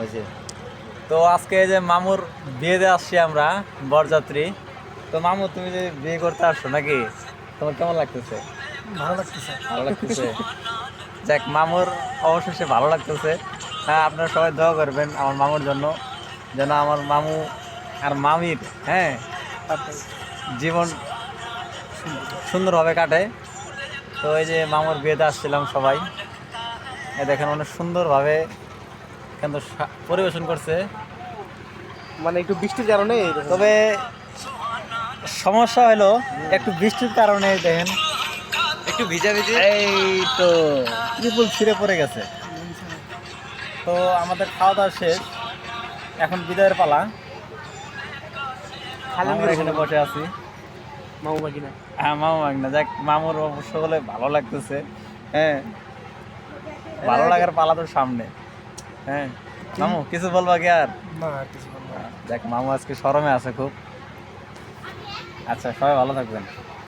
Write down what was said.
হয়েছে। তো আজকে এই যে মামুর বিয়েতে আসছি আমরা বরযাত্রী। তো মামু তুমি যে বিয়ে করতে আসছো নাকি, তোমার কেমন লাগতেছে? ভালো লাগতেছে। ভালো লাগতেছে। যাক, মামুর অবশেষে ভালো লাগতেছে। হ্যাঁ, আপনারা সবাই দোয়া করবেন আমার মামুর জন্য, যেন আমার মামু আর মামির, হ্যাঁ, জীবন সুন্দরভাবে কাটে। তো এই যে মামুর বিয়েতে আসছিলাম সবাই, এ দেখেন অনেক সুন্দরভাবে কিন্তু পরিবেশন করছে। মানে একটু বৃষ্টির কারণে তবে সমস্যা হলো একটু বৃষ্টির কারণে দেখেন একটু ভিজা ভিজে। এই তো ত্রিপুল ছিঁড়ে পড়ে গেছে। তো আমাদের খাওয়া দাওয়া শেষ, এখন বিদায়ের পালা। আমরা এখানে বসে আছি। মামু বাকি না। হ্যাঁ, মামু না, যাক মামুর অবশ্য বলে ভালো লাগতেছে। হ্যাঁ, ভালো লাগার পালা তো সামনে। হ্যাঁ মামু, কিছু বলবা কি আর? না কিছু বলবো না। যাক, মামু আজকে শরমে আছে খুব। আচ্ছা, সবাই ভালো থাকবেন।